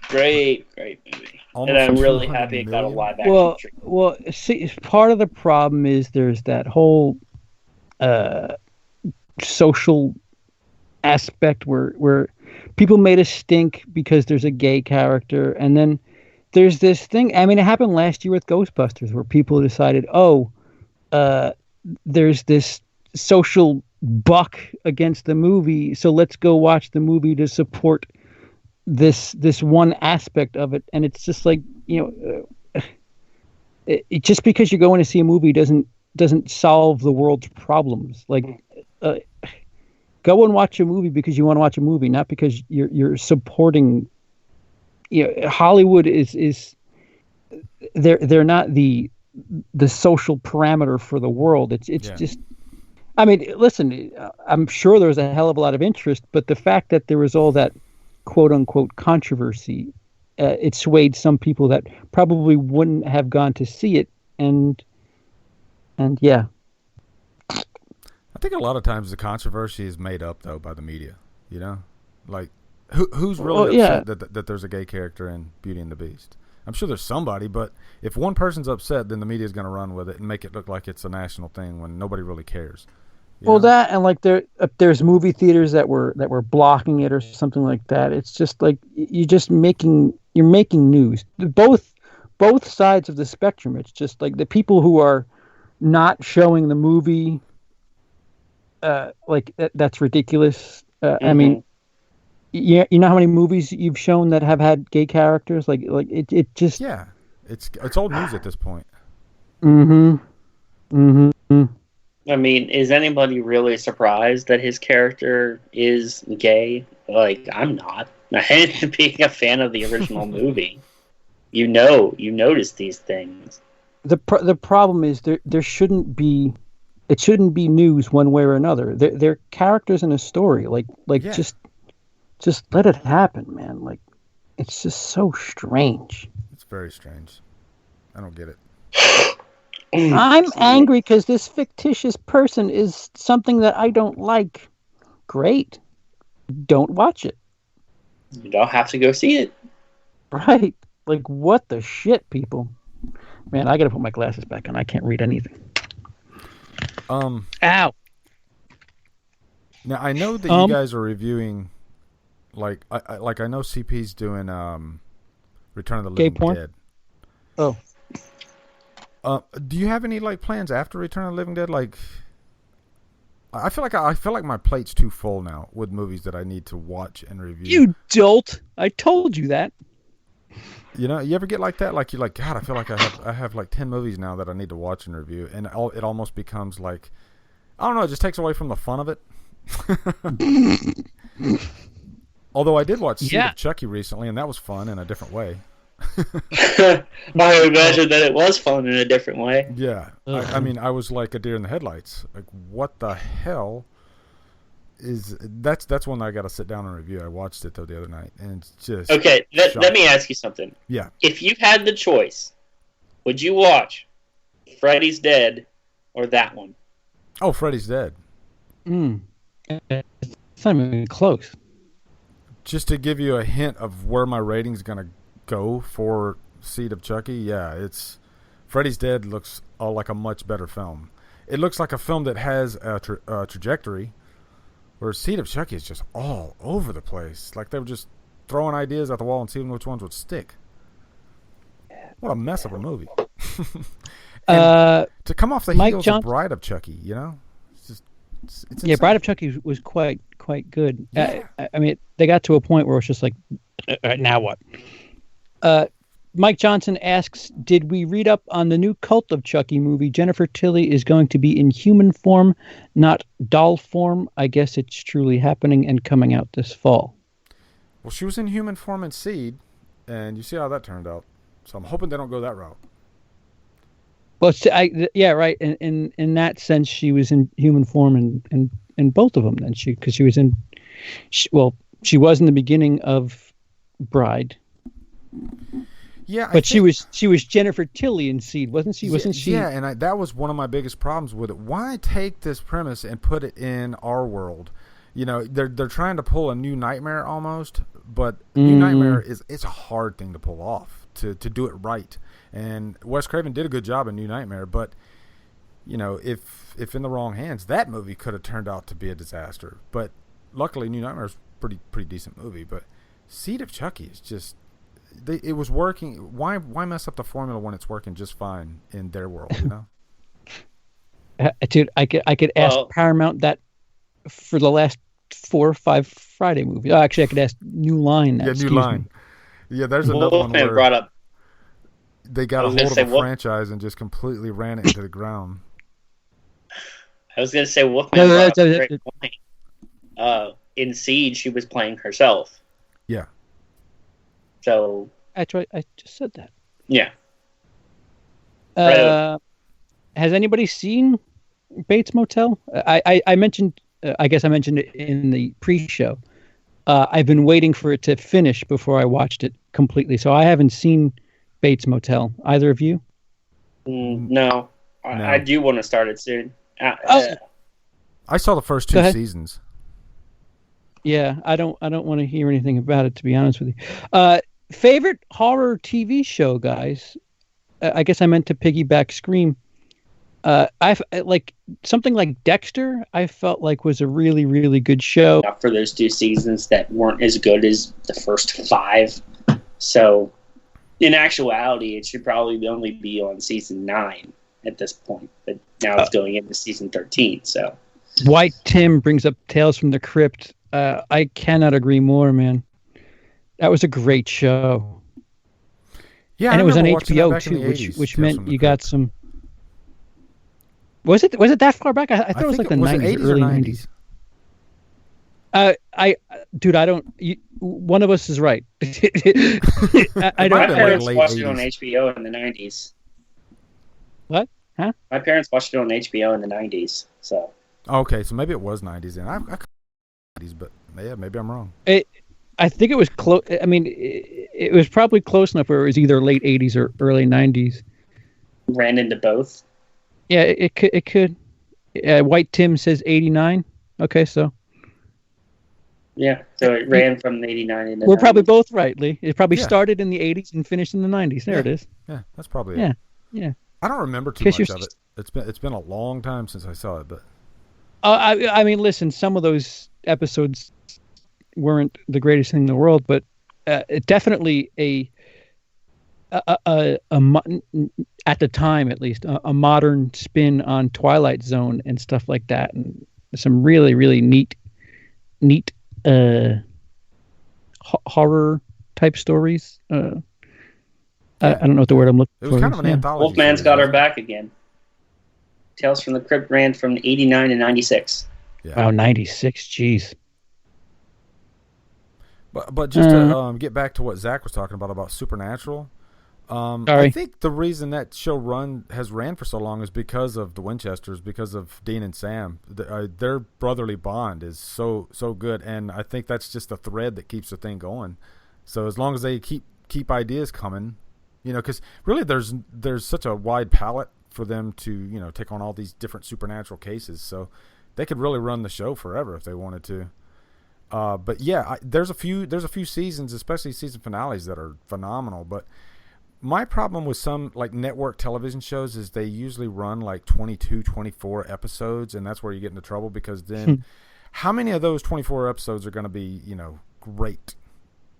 Great movie. Almost and I'm really 200 happy it got a million? live action. Well, see, part of the problem is there's that whole social aspect where people made a stink because there's a gay character, and then there's this thing. I mean, it happened last year with Ghostbusters, where people decided, there's this social buck against the movie, so let's go watch the movie to support this one aspect of it. And it's just like, just because you're going to see a movie doesn't solve the world's problems. Like, go and watch a movie because you want to watch a movie, not because you're supporting. Hollywood is they're not the social parameter for the world. It's just. I mean, listen. I'm sure there was a hell of a lot of interest, but the fact that there was all that quote unquote controversy, it swayed some people that probably wouldn't have gone to see it, and yeah. I think a lot of times the controversy is made up though by the media. Like who's really upset that there's a gay character in Beauty and the Beast? I'm sure there's somebody, but if one person's upset, then the media is going to run with it and make it look like it's a national thing when nobody really cares. That, and like there's movie theaters that were blocking it or something like that. It's just like you're making news. Both sides of the spectrum. It's just like the people who are not showing the movie. Like that's ridiculous. I mean, you know how many movies you've shown that have had gay characters? Like it just it's old news at this point. I mean, is anybody really surprised that his character is gay? Like, I'm not. Being a fan of the original movie, you notice these things. The problem is there shouldn't be. It shouldn't be news one way or another. They're characters in a story. Just let it happen, man. Like, it's just so strange. It's very strange. I don't get it. I'm angry because this fictitious person is something that I don't like. Great. Don't watch it. You don't have to go see it. Right. Like, what the shit, people? Man, I gotta put my glasses back on. I can't read anything. Ow. Now I know that you guys are reviewing, I know CP's doing Return of the Living Dead. Oh. Do you have any plans after Return of the Living Dead? Like, I feel like my plate's too full now with movies that I need to watch and review. You dolt! I told you that. You ever get like that? Like, you're like, God, I feel like I have like 10 movies now that I need to watch and review, and it almost becomes like, I don't know, it just takes away from the fun of it. Although I did watch Seed of Chucky recently, and that was fun in a different way. I imagine that it was fun in a different way. Yeah. I mean, I was like a deer in the headlights. Like, what the hell is... That's one I got to sit down and review. I watched it, though, the other night, and it's just... Okay, let me ask you something. Yeah. If you had the choice, would you watch Freddy's Dead or that one? Oh, Freddy's Dead. It's not even close. Just to give you a hint of where my rating's going to go for Seed of Chucky, it's Freddy's Dead looks like a much better film. It looks like a film that has a trajectory, where Seed of Chucky is just all over the place. Like they were just throwing ideas at the wall and seeing which ones would stick. What a mess of a movie. To come off the heels of Bride of Chucky, it's just It's Yeah, insane. Bride of Chucky was quite good. Yeah. I mean, they got to a point where it's just like, now what? Mike Johnson asks, did we read up on the new Cult of Chucky movie? Jennifer Tilly is going to be in human form, not doll form. I guess it's truly happening and coming out this fall. Well, she was in human form in Seed, and you see how that turned out. So I'm hoping they don't go that route. Well, yeah, right. In that sense, she was in human form in both of them. Then because she was in, she was in the beginning of Bride. Yeah, but she was Jennifer Tilly in Seed, wasn't she? Wasn't she? Yeah, and that was one of my biggest problems with it. Why take this premise and put it in our world? You know, they're trying to pull a New Nightmare almost, but New Nightmare it's a hard thing to pull off to do it right. And Wes Craven did a good job in New Nightmare, but you know, if in the wrong hands, that movie could have turned out to be a disaster. But luckily, New Nightmare is pretty decent movie. But Seed of Chucky is just it was working. Why mess up the formula when it's working just fine in their world? You know, dude, I could ask Paramount that for the last 4 or 5 Friday movies. Oh, actually, I could ask New Line. That, New Line. Yeah, there's another one where brought up. They got a hold of a franchise and just completely ran it into the ground. I was going to say Wolfman brought up a great point. In Seed, she was playing herself. Yeah. So that's right. I just said that. Yeah. Has anybody seen Bates Motel? I mentioned. I guess I mentioned it in the pre-show. I've been waiting for it to finish before I watched it completely, so I haven't seen Bates Motel. Either of you? No. I do want to start it soon. I saw the first 2 seasons. Yeah, I don't want to hear anything about it, to be honest with you. Favorite horror TV show, guys? I guess I meant to piggyback Scream. I've like something like Dexter. I felt like was a really, really good show. For those 2 seasons that weren't as good as the first 5, so in actuality, it should probably only be on season 9 at this point. But now it's going into season 13. So White Tim brings up Tales from the Crypt. I cannot agree more, man. That was a great show. Yeah, and it was on HBO too, which meant you got some. Was it that far back? I thought it was like the 90s, early 90s. Dude, I don't. One of us is right. I don't. My parents watched it on HBO in the 90s. What? Huh? My parents watched it on HBO in the 90s. So. Okay, so maybe it was 90s, and I 90s, but yeah, maybe I'm wrong. I think it was close. I mean, it was probably close enough where it was either late 80s or early 90s. Ran into both. Yeah, it could. White Tim says 89. Okay, so. Yeah, so it ran from 89 into. We're 90s. Probably both right, Lee. It probably started in the 80s and finished in the 90s. There it is. Yeah, that's probably it. Yeah. I don't remember too much of it. It's been a long time since I saw it, but. I mean, listen, some of those episodes weren't the greatest thing in the world, but definitely at the time at least a modern spin on Twilight Zone and stuff like that, and some really, really neat horror type stories. I don't know what the word I'm looking for. It was kind of an anthology. Wolfman's got her back again. Tales from the Crypt ran from 89 to 96. Yeah. Wow, 96. Jeez. But just to get back to what Zach was talking about Supernatural, I think the reason that show has ran for so long is because of the Winchesters, because of Dean and Sam. Their brotherly bond is so good, and I think that's just the thread that keeps the thing going. So as long as they keep ideas coming, you know, because really there's such a wide palette for them to, you know, take on all these different supernatural cases. So they could really run the show forever if they wanted to. But yeah, there's a few seasons, especially season finales, that are phenomenal. But my problem with some like network television shows is they usually run like 22, 24 episodes, and that's where you get into trouble, because then how many of those 24 episodes are going to be, you know, great?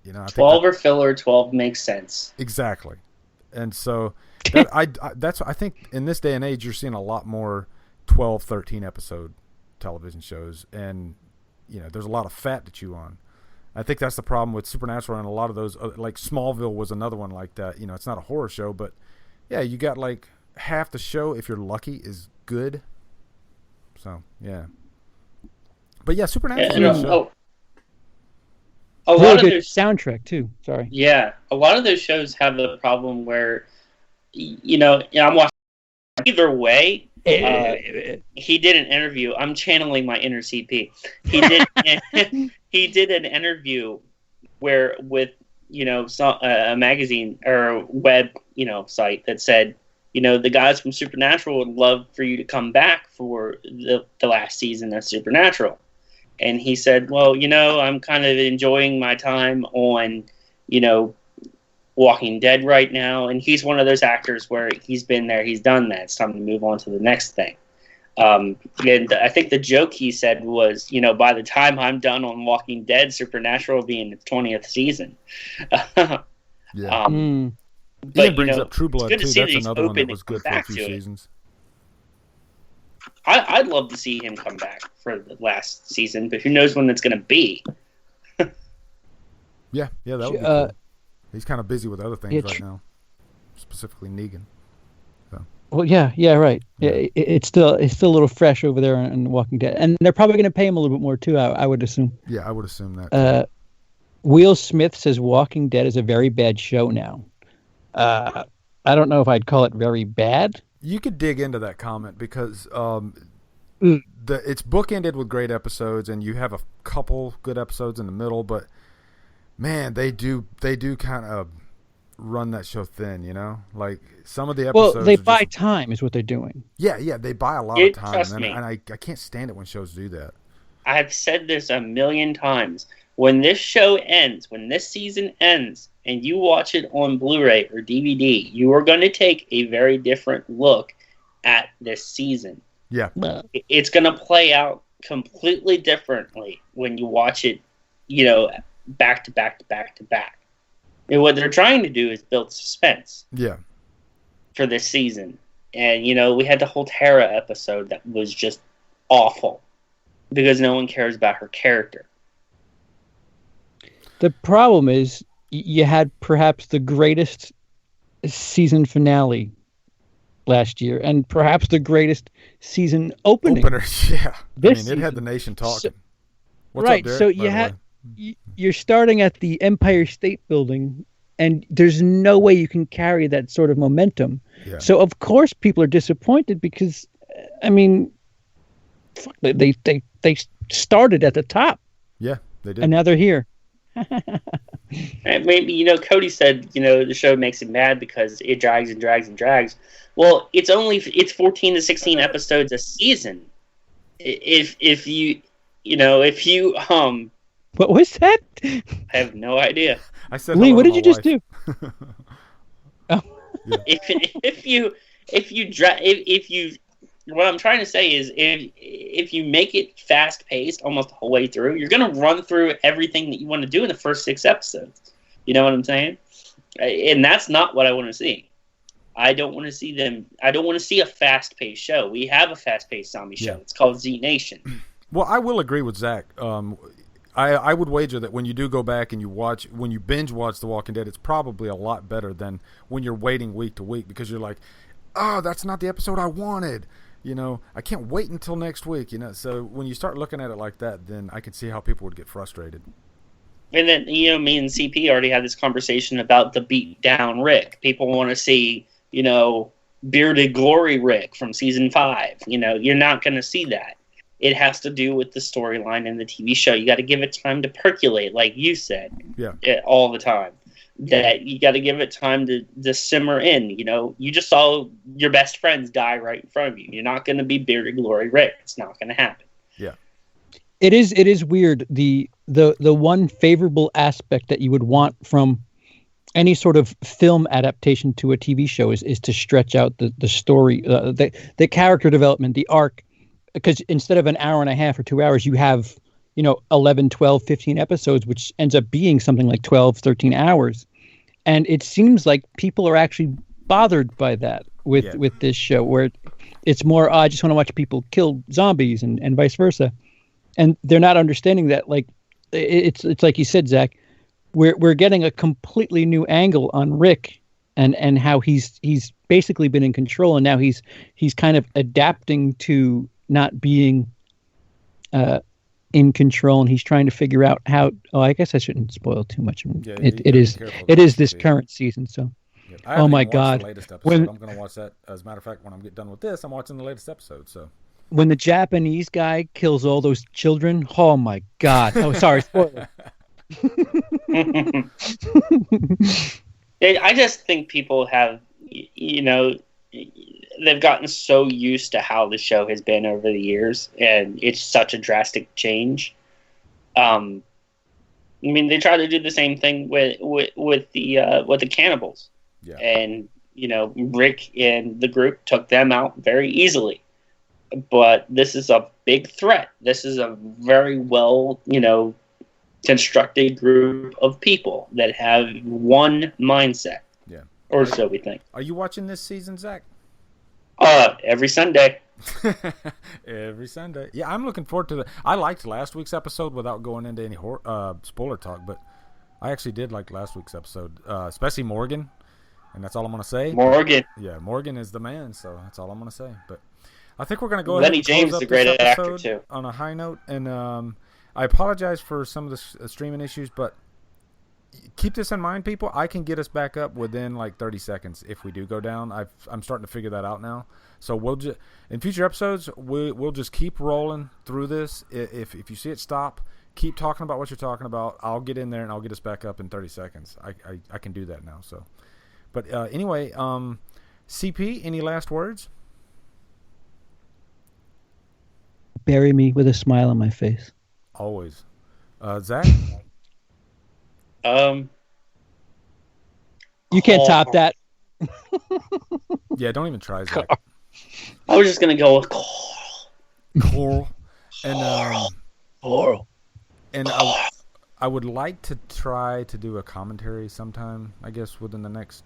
You know, 12 or filler, 12 makes sense. Exactly. And so I think in this day and age you're seeing a lot more 12, 13 episode television shows, and there's a lot of fat to chew on. I think that's the problem with Supernatural, and a lot of those, like Smallville was another one like that. It's not a horror show, but yeah, you got like half the show, if you're lucky, is good. So yeah, but yeah, Supernatural. A really lot of good those soundtrack too. Sorry. Yeah, a lot of those shows have the problem where, I'm watching either way. He did an interview. I'm channeling my inner CP. He did an interview with a magazine or web site that said, the guys from Supernatural would love for you to come back for the last season of Supernatural. And he said, well, I'm kind of enjoying my time on, Walking Dead right now. And he's one of those actors where he's been there, he's done that. It's time to move on to the next thing. And I think the joke he said was, by the time I'm done on Walking Dead, Supernatural will be in its 20th season. Yeah. But, Ian brings up True Blood, too. That's another one that was good for a few seasons. I'd love to see him come back for the last season, but who knows when it's going to be. Yeah, that would be cool. He's kind of busy with other things right now, specifically Negan. So. Well, yeah, right. Yeah, it's still a little fresh over there on Walking Dead, and they're probably going to pay him a little bit more too. I would assume. Yeah, I would assume that. Will Smith says Walking Dead is a very bad show now. I don't know if I'd call it very bad. You could dig into that comment because it's bookended with great episodes, and you have a couple good episodes in the middle. But man, they do kind of run that show thin, Like some of the episodes. Well, they buy time, is what they're doing. Yeah, they buy a lot of time, trust me. and I can't stand it when shows do that. I've said this a million times. When this show ends, when this season ends, and you watch it on Blu-ray or DVD, you are going to take a very different look at this season. Yeah. It's going to play out completely differently when you watch it, back to back to back to back. And what they're trying to do is build suspense. Yeah. For this season. And, we had the whole Tara episode that was just awful because no one cares about her character. The problem is you had perhaps the greatest season finale last year, and perhaps the greatest season opening. Yeah. It had the nation talking. What's up, Derek, you're starting at the Empire State Building, and there's no way you can carry that sort of momentum. Yeah. So of course people are disappointed because, they started at the top. Yeah, they did. And now they're here. Maybe, Cody said, the show makes him mad because it drags and drags and drags. Well, it's 14 to 16 episodes a season. If you what was that? I have no idea. I said, Lee, what did you just do? Oh. Yeah. What I'm trying to say is if you make it fast paced almost the whole way through, you're going to run through everything that you want to do in the first 6 episodes. You know what I'm saying? And that's not what I want to see. I don't want to see a fast paced show. We have a fast paced zombie show. It's called Z Nation. Well, I will agree with Zach. I would wager that when you do go back and when you binge watch The Walking Dead, it's probably a lot better than when you're waiting week to week because you're like, oh, that's not the episode I wanted. I can't wait until next week. So when you start looking at it like that, then I can see how people would get frustrated. And then, me and CP already had this conversation about the beat down Rick. People want to see, bearded glory Rick from season 5. You're not going to see that. It has to do with the storyline in the TV show. You got to give it time to percolate, like you said, all the time. That you got to give it time to simmer in. You just saw your best friends die right in front of you. You're not going to be bearded glory Rick. It's not going to happen. Yeah, it is weird. The one favorable aspect that you would want from any sort of film adaptation to a TV show is to stretch out the story, the character development, the arc. Because instead of an hour and a half or 2 hours, you have 11, 12, 15 episodes, which ends up being something like 12, 13 hours. And it seems like people are actually bothered by that with this show, where it's more, I just want to watch people kill zombies and vice versa, and they're not understanding that. Like it's like you said, Zach, we're getting a completely new angle on Rick and how he's basically been in control, and now he's kind of adapting to not being in control, and he's trying to figure out how. Oh, I guess I shouldn't spoil too much. Yeah, it is this current season, so. Yep. Oh my God! The latest episode. I'm going to watch that. As a matter of fact, when I'm done with this, I'm watching the latest episode. So when the Japanese guy kills all those children, oh my God! Oh, sorry, spoiler. I just think people have, they've gotten so used to how the show has been over the years, and it's such a drastic change. I mean, they tried to do the same thing with the cannibals. Yeah. And, Rick and the group took them out very easily. But this is a big threat. This is a very well, constructed group of people that have one mindset. Yeah. Or so we think. Are you watching this season, Zach? Every Sunday. Every Sunday. Yeah, I'm looking forward to the. I liked last week's episode without going into any spoiler talk, but I actually did like last week's episode, especially Morgan. And that's all I'm going to say. Morgan. Yeah, Morgan is the man, so that's all I'm going to say. But I think we're going to go Lenny ahead and James close up is a great this actor, episode too. on a high note. And I apologize for some of the streaming issues, but keep this in mind, people. I can get us back up within like 30 seconds if we do go down. I'm starting to figure that out now. So we'll just in future episodes we'll just keep rolling through this. If you see it stop, keep talking about what you're talking about. I'll get in there and I'll get us back up in 30 seconds. I can do that now. So, but anyway, CP, any last words? Bury me with a smile on my face. Always. Zach? You can't top that. Yeah, don't even try, Zach. I was just going to go with Coral. And Coral. And I would like to try to do a commentary sometime, I guess, within the next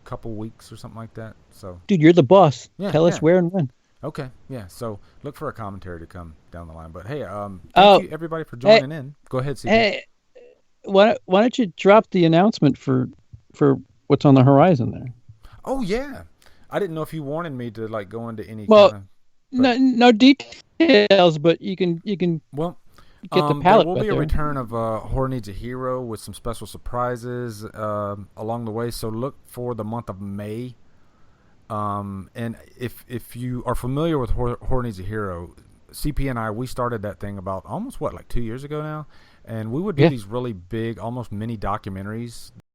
couple weeks or something like that. So, dude, you're the boss. Yeah, Tell us where and when. Okay, yeah. So look for a commentary to come down the line. But hey, thank you everybody for joining in. Go ahead, CP. Hey, why don't you drop the announcement for what's on the horizon there? Oh yeah, I didn't know if you wanted me to like go into any. No details, but you can well. Get the palette. There will be a return of Horror Needs a Hero with some special surprises along the way. So look for the month of May. And if you are familiar with Horror Needs a Hero, CP and I, we started that thing about almost 2 years ago now, and we would do these really big, almost mini documentaries